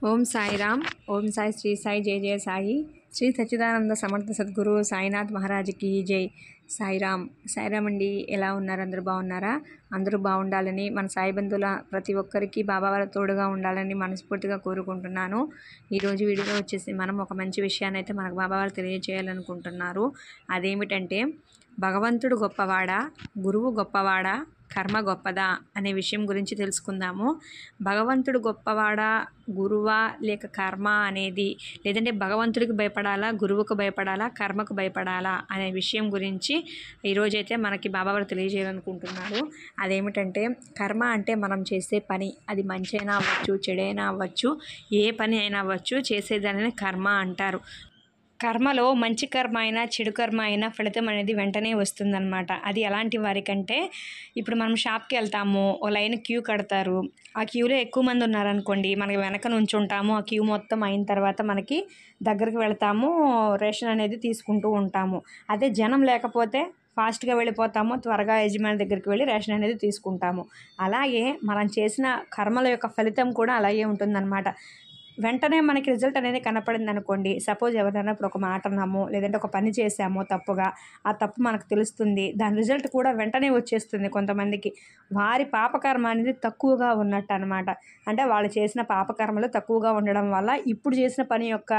ఓం సాయిరామ్. ఓం సాయి శ్రీ సాయి జయ జయ సాయి. శ్రీ సచ్చిదానంద సమర్థ సద్గురు సాయినాథ్ మహారాజ్కి జై. సాయిరామ్. సాయిరామ్ అండి. ఎలా ఉన్నారు? అందరూ బాగున్నారా? అందరూ బాగుండాలని, మన సాయి బంధువుల ప్రతి ఒక్కరికి బాబావారి తోడుగా ఉండాలని మనస్ఫూర్తిగా కోరుకుంటున్నాను. ఈరోజు వీడియోలో వచ్చేసి మనం ఒక మంచి విషయాన్ని అయితే మనకు బాబావారు తెలియజేయాలనుకుంటున్నారు. అదేమిటంటే, భగవంతుడు గొప్పవాడా, గురువు గొప్పవాడా, కర్మ గొప్పదా అనే విషయం గురించి తెలుసుకుందాము. భగవంతుడు గొప్పవాడా, గురువా లేక కర్మ అనేది, లేదంటే భగవంతుడికి భయపడాలా, గురువుకు భయపడాలా, కర్మకు భయపడాలా అనే విషయం గురించి ఈరోజైతే మనకి బాబావారు తెలియజేయాలనుకుంటున్నారు. అదేమిటంటే, కర్మ అంటే మనం చేసే పని, అది మంచి అయినా అవ్వచ్చు, చెడైనా అవ్వచ్చు, ఏ పని అయినా అవ్వచ్చు, చేసేదానిని కర్మ అంటారు. కర్మలో మంచి కర్మ అయినా చెడు కర్మ అయినా ఫలితం అనేది వెంటనే వస్తుందన్నమాట. అది ఎలాంటి వారికంటే, ఇప్పుడు మనం షాప్కి వెళ్తాము, ఓ లైన్ క్యూ కడతారు. ఆ క్యూలో ఎక్కువ మంది ఉన్నారనుకోండి, మనకి వెనక నుంచుంటాము. ఆ క్యూ మొత్తం అయిన తర్వాత మనకి దగ్గరికి వెళ్తాము, రేషన్ అనేది తీసుకుంటూ ఉంటాము. అదే జనం లేకపోతే ఫాస్ట్గా వెళ్ళిపోతాము, త్వరగా యజమాని దగ్గరికి వెళ్ళి రేషన్ అనేది తీసుకుంటాము. అలాగే మనం చేసిన కర్మల యొక్క ఫలితం కూడా అలాగే ఉంటుందన్నమాట. వెంటనే మనకి రిజల్ట్ అనేది కనపడింది అనుకోండి, సపోజ్ ఎవరైనా ఇప్పుడు ఒక మాట అన్నాము, లేదంటే ఒక పని చేసాము తప్పుగా, ఆ తప్పు మనకు తెలుస్తుంది, దాని రిజల్ట్ కూడా వెంటనే వచ్చేస్తుంది. కొంతమందికి వారి పాపకర్మ అనేది తక్కువగా ఉన్నట్టు అనమాట. అంటే వాళ్ళు చేసిన పాపకర్మలు తక్కువగా ఉండడం వల్ల ఇప్పుడు చేసిన పని యొక్క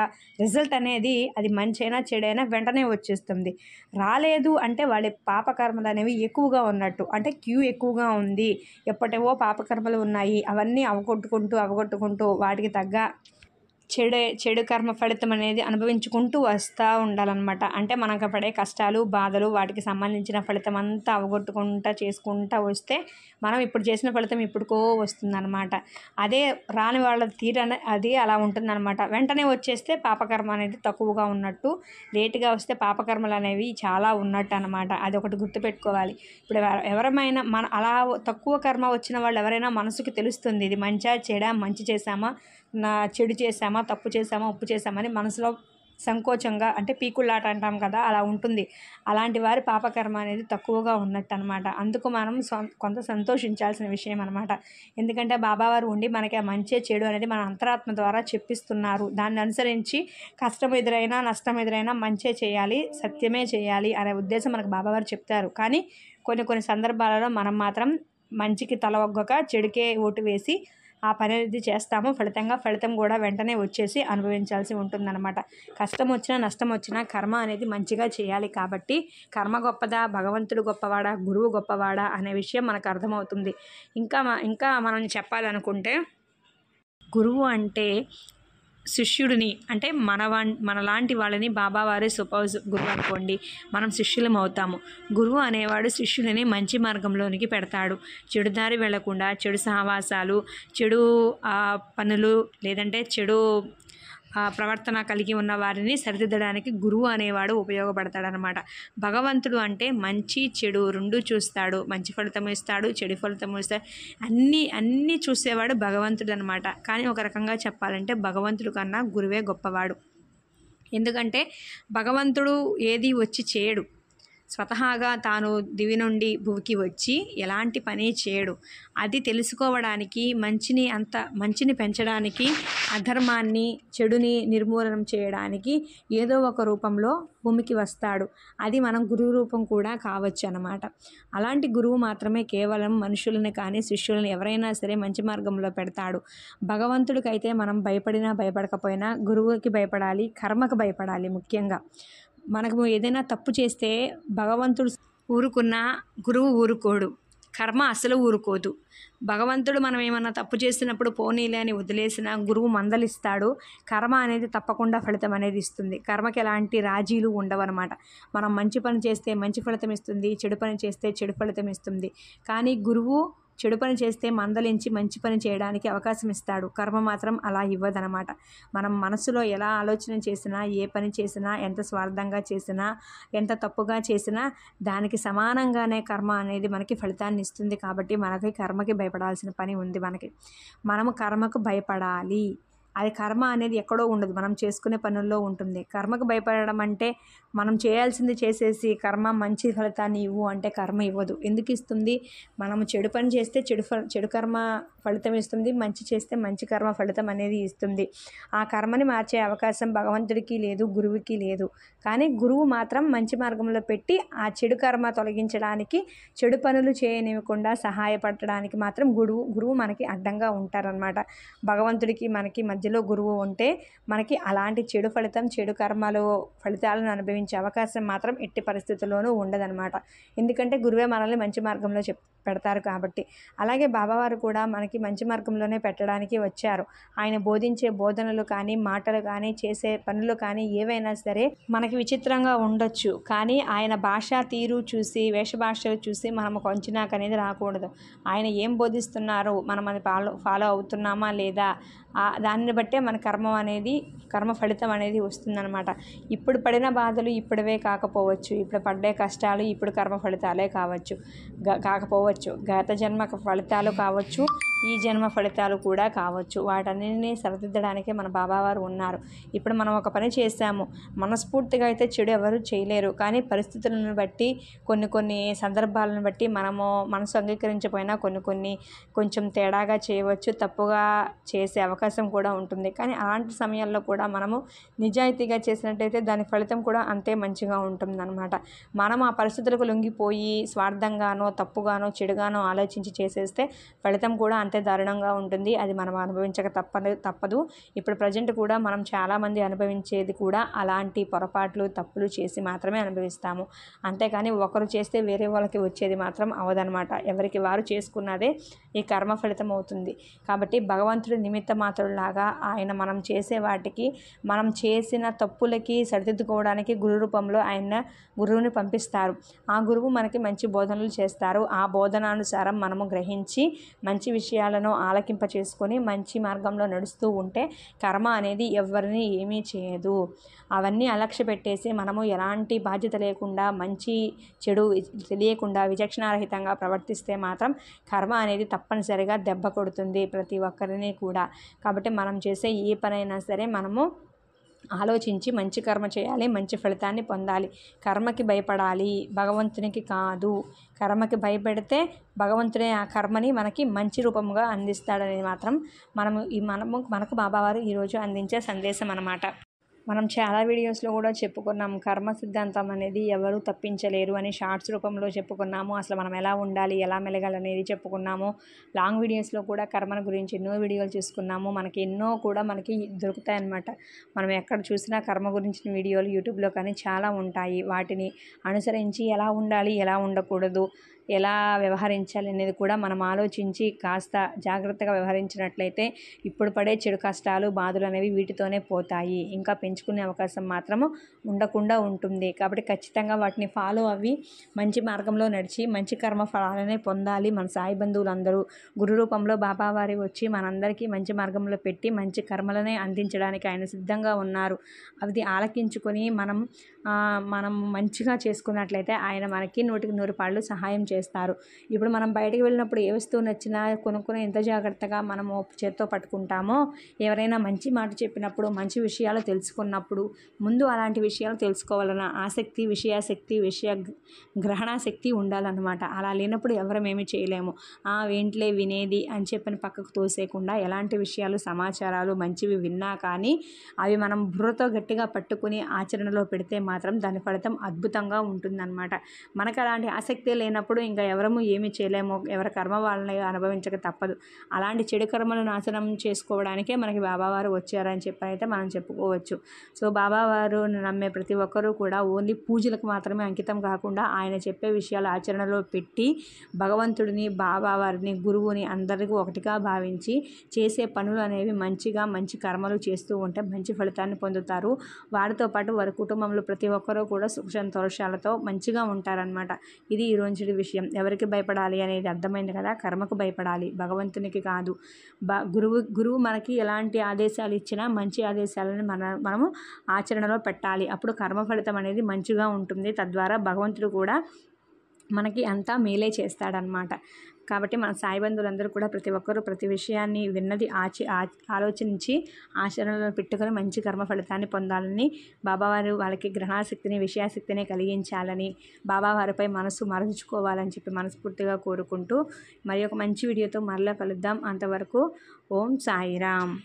రిజల్ట్ అనేది, అది మంచైనా చెడైనా వెంటనే వచ్చేస్తుంది. రాలేదు అంటే వాళ్ళ పాపకర్మలు అనేవి ఎక్కువగా ఉన్నట్టు, అంటే క్యూ ఎక్కువగా ఉంది, ఎప్పటివో పాపకర్మలు ఉన్నాయి, అవన్నీ అవగొట్టుకుంటూ వాటికి తగ్గ చెడు కర్మ ఫలితం అనేది అనుభవించుకుంటూ వస్తూ ఉండాలన్నమాట. అంటే మనకు పడే కష్టాలు, బాధలు, వాటికి సంబంధించిన ఫలితం అంతా చేసుకుంటూ వస్తే మనం ఇప్పుడు చేసిన ఫలితం ఇప్పుడుకో వస్తుందన్నమాట. అదే రాని వాళ్ళ తీరు అది అలా ఉంటుందన్నమాట. వెంటనే వచ్చేస్తే పాపకర్మ అనేది తక్కువగా ఉన్నట్టు, లేటుగా వస్తే పాపకర్మలు అనేవి చాలా ఉన్నట్టు అనమాట. అది ఒకటి గుర్తుపెట్టుకోవాలి. ఇప్పుడు ఎవరైనా అలా తక్కువ కర్మ వచ్చిన వాళ్ళు ఎవరైనా మనసుకు తెలుస్తుంది, ఇది మంచా చెడా, మంచి చేశామా చెడు చేశామా, తప్పు చేశామా, ఉప్పు చేశామని మనసులో సంకోచంగా, అంటే పీకుళ్ళాట అంటాం కదా, అలా ఉంటుంది. అలాంటి వారి పాపకర్మ అనేది తక్కువగా ఉన్నట్టు అనమాట. అందుకు మనం కొంత సంతోషించాల్సిన విషయం అనమాట. ఎందుకంటే బాబావారు ఉండి మనకి ఆ మంచి చెడు అనేది మన అంతరాత్మ ద్వారా చెప్పిస్తున్నారు. దాన్ని అనుసరించి కష్టం ఎదురైనా నష్టం ఎదురైనా మంచే చేయాలి, సత్యమే చేయాలి అనే ఉద్దేశం మనకు బాబావారు చెప్తారు. కానీ కొన్ని సందర్భాలలో మనం మాత్రం మంచికి తల ఒగ్గక చెడుకే ఓటు వేసి ఆ పని అనేది చేస్తాము. ఫలితం కూడా వెంటనే వచ్చేసి అనుభవించాల్సి ఉంటుందన్నమాట. కష్టం వచ్చినా నష్టం వచ్చినా కర్మ అనేది మంచిగా చేయాలి. కాబట్టి కర్మ గొప్పదా, భగవంతుడు గొప్పవాడా, గురువు గొప్పవాడా అనే విషయం మనకు అర్థమవుతుంది. ఇంకా మనం చెప్పాలనుకుంటే, గురువు అంటే శిష్యుడిని, అంటే మనలాంటి వాళ్ళని బాబావారే సపోజ్ గురువు అనుకోండి, మనం శిష్యులం అవుతాము. గురువు అనేవాడు శిష్యుడిని మంచి మార్గంలోనికి పెడతాడు. చెడు దారి వెళ్లకుండా, చెడు సహవాసాలు, చెడు పనులు, లేదంటే చెడు ప్రవర్తన కలిగి ఉన్న వారిని సరిదిద్దడానికి గురువు అనేవాడు ఉపయోగపడతాడనమాట. భగవంతుడు అంటే మంచి చెడు రెండు చూస్తాడు. మంచి ఫలితం ఇస్తాడు, చెడు ఫలితం ఇస్తాడు, అన్నీ చూసేవాడు భగవంతుడు అనమాట. కానీ ఒక రకంగా చెప్పాలంటే భగవంతుడు కన్నా గురువే గొప్పవాడు. ఎందుకంటే భగవంతుడు ఏది వచ్చి చేయడు, స్వతహాగా తాను దివి నుండి భూమికి వచ్చి ఎలాంటి పని చేయడు. అది తెలుసుకోవడానికి, మంచిని పెంచడానికి, అధర్మాన్ని, చెడుని నిర్మూలనం చేయడానికి ఏదో ఒక రూపంలో భూమికి వస్తాడు. అది మనం గురువు రూపం కూడా కావచ్చు అన్నమాట. అలాంటి గురువు మాత్రమే కేవలం మనుషులను కానీ శిష్యులను ఎవరైనా సరే మంచి మార్గంలో పెడతాడు. భగవంతుడికైతే మనం భయపడినా భయపడకపోయినా గురువుకి భయపడాలి, కర్మకు భయపడాలి. ముఖ్యంగా మనకు ఏదైనా తప్పు చేస్తే భగవంతుడు ఊరుకున్నా గురువు ఊరుకోడు, కర్మ అసలు ఊరుకోదు. భగవంతుడు మనం ఏమన్నా తప్పు చేసినప్పుడు పోనీలే అని వదిలేసిన గురువు మందలిస్తాడు. కర్మ అనేది తప్పకుండా ఫలితం అనేది ఇస్తుంది. కర్మకి ఎలాంటి రాజీలు ఉండవన్నమాట. మనం మంచి పని చేస్తే మంచి ఫలితం ఇస్తుంది, చెడు పని చేస్తే చెడు ఫలితం ఇస్తుంది. కానీ గురువు చెడు పని చేస్తే మందలించి మంచి పని చేయడానికి అవకాశం ఇస్తాడు. కర్మ మాత్రం అలా ఇవ్వదనమాట. మనం మనసులో ఎలా ఆలోచన చేసినా, ఏ పని చేసినా, ఎంత స్వార్థంగా చేసినా, ఎంత తప్పుగా చేసినా దానికి సమానంగానే కర్మ అనేది మనకి ఫలితాన్ని ఇస్తుంది. కాబట్టి మనకి కర్మకి భయపడాల్సిన పని ఉంది. మనము కర్మకు భయపడాలి. అది కర్మ అనేది ఎక్కడో ఉండదు, మనం చేసుకునే పనుల్లో ఉంటుంది. కర్మకు భయపడడం అంటే మనం చేయాల్సింది చేసేసి కర్మ మంచి ఫలితాన్ని ఇవ్వు అంటే కర్మ ఇవ్వదు. ఎందుకు ఇస్తుంది? మనము చెడు పని చేస్తే చెడు కర్మ ఫలితం ఇస్తుంది, మంచి చేస్తే మంచి కర్మ ఫలితం అనేది ఇస్తుంది. ఆ కర్మని మార్చే అవకాశం భగవంతుడికి లేదు, గురువుకి లేదు. కానీ గురువు మాత్రం మంచి మార్గంలో పెట్టి ఆ చెడు కర్మ తొలగించడానికి, చెడు పనులు చేయనివ్వకుండా సహాయపడడానికి మాత్రం గురువు మనకి అడ్డంగా ఉంటారనమాట. భగవంతుడికి మనకి మధ్యలో గురువు ఉంటే మనకి అలాంటి చెడు ఫలితం, చెడు కర్మలు ఫలితాలను అనుభవించే అవకాశం మాత్రం ఎట్టి పరిస్థితుల్లోనూ ఉండదన్నమాట. ఎందుకంటే గురువే మనల్ని మంచి మార్గంలో పెడతారు కాబట్టి. అలాగే బాబావారు కూడా మనకి మంచి మార్గంలోనే పెట్టడానికి వచ్చారు. ఆయన బోధించే బోధనలు కానీ, మాటలు కానీ, చేసే పనులు కానీ ఏవైనా సరే మనకి విచిత్రంగా ఉండొచ్చు. కానీ ఆయన భాషా తీరు చూసి, వేషభాషలు చూసి మనం ఒక అంచనాకు అనేది రాకూడదు. ఆయన ఏం బోధిస్తున్నారు, మనం అది ఫాలో అవుతున్నామా లేదా, దానిని బట్టే మన కర్మ ఫలితం అనేది వస్తుందన్నమాట. ఇప్పుడు పడిన బాధలు ఇప్పుడవే కాకపోవచ్చు, ఇప్పుడు పడ్డే కష్టాలు ఇప్పుడు కర్మ ఫలితాలే కాకపోవచ్చు, గత జన్మ ఫలితాలు కావచ్చు, ఈ జన్మ ఫలితాలు కూడా కావచ్చు. వాటన్నిటిని సరిదిద్దడానికే మన బాబావారు ఉన్నారు. ఇప్పుడు మనం ఒక పని చేశాము, మనస్ఫూర్తిగా అయితే చెడు ఎవరు చేయలేరు. కానీ పరిస్థితులను బట్టి, కొన్ని సందర్భాలను బట్టి మనసు అంగీకరించకపోయినా కొంచెం తేడాగా చేయవచ్చు, తప్పుగా చేసే అవకాశం కూడా ఉంటుంది. కానీ అలాంటి సమయాల్లో కూడా మనము నిజాయితీగా చేసినట్టయితే దాని ఫలితం కూడా అంతే మంచిగా ఉంటుందన్నమాట. మనం ఆ పరిస్థితులకు లొంగిపోయి స్వార్థంగానో, తప్పుగానో, చెడుగానో ఆలోచించి చేసేస్తే ఫలితం కూడా అంతే దారుణంగా ఉంటుంది. అది మనం అనుభవించక తప్పదు. ఇప్పుడు ప్రజెంట్ కూడా మనం చాలామంది అనుభవించేది కూడా అలాంటి పొరపాట్లు, తప్పులు చేసి మాత్రమే అనుభవిస్తాము. అంతేకాని ఒకరు చేస్తే వేరే వాళ్ళకి వచ్చేది మాత్రం అవదనమాట. ఎవరికి వారు చేసుకున్నదే ఈ కర్మ ఫలితం అవుతుంది. కాబట్టి భగవంతుడి నిమిత్త మాత్రులాగా ఆయన మనం చేసే వాటికి, మనం చేసిన తప్పులకి సరిదిద్దుకోవడానికి గురు రూపంలో ఆయన గురువుని పంపిస్తారు. ఆ గురువు మనకి మంచి బోధనలు చేస్తారు. ఆ బోధనానుసారం మనము గ్రహించి మంచి విషయాలను ఆలకింప చేసుకొని మంచి మార్గంలో నడుస్తూ ఉంటే కర్మ అనేది ఎవరిని ఏమీ చేయదు. అవన్నీ అలక్ష్య పెట్టేసి మనము ఎలాంటి బాధ్యత లేకుండా, మంచి చెడు తెలియకుండా విచక్షణారహితంగా ప్రవర్తిస్తే మాత్రం కర్మ అనేది తప్పనిసరిగా దెబ్బ కొడుతుంది ప్రతి ఒక్కరిని కూడా. కాబట్టి మనం చేసే ఏ పనైనా సరే మనము ఆలోచించి మంచి కర్మ చేయాలి, మంచి ఫలితాన్ని పొందాలి. కర్మకి భయపడాలి, భగవంతునికి కాదు. కర్మకి భయపెడితే భగవంతుడే ఆ కర్మని మనకి మంచి రూపంగా అందిస్తాడనేది మాత్రం మనకు బాబావారు ఈరోజు అందించే సందేశం అన్నమాట. మనం చాలా వీడియోస్లో కూడా చెప్పుకున్నాం, కర్మ సిద్ధాంతం అనేది ఎవరు తప్పించలేరు అని షార్ట్స్ రూపంలో చెప్పుకున్నాము. అసలు మనం ఎలా ఉండాలి, ఎలా మెలగాలనేది చెప్పుకున్నాము. లాంగ్ వీడియోస్లో కూడా కర్మను గురించి ఎన్నో వీడియోలు చూసుకున్నాము. మనకి దొరుకుతాయన్నమాట. మనం ఎక్కడ చూసినా కర్మ గురించిన వీడియోలు యూట్యూబ్లో కానీ చాలా ఉంటాయి. వాటిని అనుసరించి ఎలా ఉండాలి, ఎలా ఉండకూడదు, ఎలా వ్యవహరించాలి అనేది కూడా మనం ఆలోచించి కాస్త జాగ్రత్తగా వ్యవహరించినట్లయితే ఇప్పుడు పడే చెడు కష్టాలు, బాధలు అనేవి వీటితోనే పోతాయి. ఇంకా పెంచుకునే అవకాశం మాత్రము ఉండకుండా ఉంటుంది. కాబట్టి ఖచ్చితంగా వాటిని ఫాలో అవ్వి మంచి మార్గంలో నడిచి మంచి కర్మ ఫలాలనే పొందాలి. మన సాయి బంధువులందరూ గురు రూపంలో బాబావారి వచ్చి మనందరికీ మంచి మార్గంలో పెట్టి మంచి కర్మలనే అందించడానికి ఆయన సిద్ధంగా ఉన్నారు. అది ఆలకించుకొని మనం మంచిగా చేసుకున్నట్లయితే ఆయన మనకి 100కి 100 పాళ్ళు సహాయం చేస్తారు. ఇప్పుడు మనం బయటికి వెళ్ళినప్పుడు ఏ వస్తువు నచ్చినా కొనుక్కొని ఎంత జాగ్రత్తగా మనము చేత్తో పట్టుకుంటామో, ఎవరైనా మంచి మాట చెప్పినప్పుడు, మంచి విషయాలు తెలుసుకున్నప్పుడు ముందు అలాంటి విషయాలు తెలుసుకోవాలన్న ఆసక్తి, విషయాశక్తి, గ్రహణాశక్తి ఉండాలన్నమాట. అలా లేనప్పుడు ఎవరమేమి చేయలేము. ఏంట్లే వినేది అని చెప్పని పక్కకు తోసేయకుండా ఎలాంటి విషయాలు, సమాచారాలు మంచివి విన్నా కానీ అవి మనం బుర్రతో గట్టిగా పట్టుకుని ఆచరణలో పెడితే మాత్రం దాని ఫలితం అద్భుతంగా ఉంటుందన్నమాట. మనకు అలాంటి ఆసక్తి లేనప్పుడు ఇంకా ఎవరము ఏమీ చేయలేము. ఎవరి కర్మ వాళ్ళని అనుభవించక తప్పదు. అలాంటి చెడు కర్మలు నాశనం చేసుకోవడానికే మనకి బాబావారు వచ్చారని చెప్పనైతే మనం చెప్పుకోవచ్చు. సో బాబావారు నమ్మే ప్రతి ఒక్కరూ కూడా ఓన్లీ పూజలకు మాత్రమే అంకితం కాకుండా ఆయన చెప్పే విషయాలు ఆచరణలో పెట్టి భగవంతుడిని, బాబావారిని, గురువుని అందరికీ ఒకటిగా భావించి చేసే పనులు అనేవి మంచి కర్మలు చేస్తూ ఉంటే మంచి ఫలితాన్ని పొందుతారు. వారితో పాటు వారి కుటుంబంలో ప్రతి ఒక్కరూ కూడా సుఖ సంతోషాలతో మంచిగా ఉంటారనమాట. ఇది ఈరోజు విషయం. ఎవరికి భయపడాలి అనేది అర్థమైంది కదా. కర్మకు భయపడాలి, భగవంతునికి కాదు. గురువు మనకి ఎలాంటి ఆదేశాలు ఇచ్చినా మంచి ఆదేశాలను మనము ఆచరణలో పెట్టాలి. అప్పుడు కర్మ ఫలితం అనేది మంచిగా ఉంటుంది. తద్వారా భగవంతుడు కూడా మనకి అంతా మేలే చేస్తాడనమాట. కాబట్టి మన సాయి బంధువులందరూ కూడా ప్రతి ఒక్కరూ ప్రతి విషయాన్ని విన్నది ఆలోచించి ఆచరణలో పెట్టుకొని మంచి కర్మ ఫలితాన్ని పొందాలని, బాబావారు వాళ్ళకి గ్రహణశక్తిని విషయాశక్తిని కలిగించాలని, బాబావారిపై మనసు మరచుకోవాలని చెప్పి మనస్ఫూర్తిగా కోరుకుంటూ మరి ఒక మంచి వీడియోతో మరలా కలుద్దాం. అంతవరకు ఓం సాయిరామ్.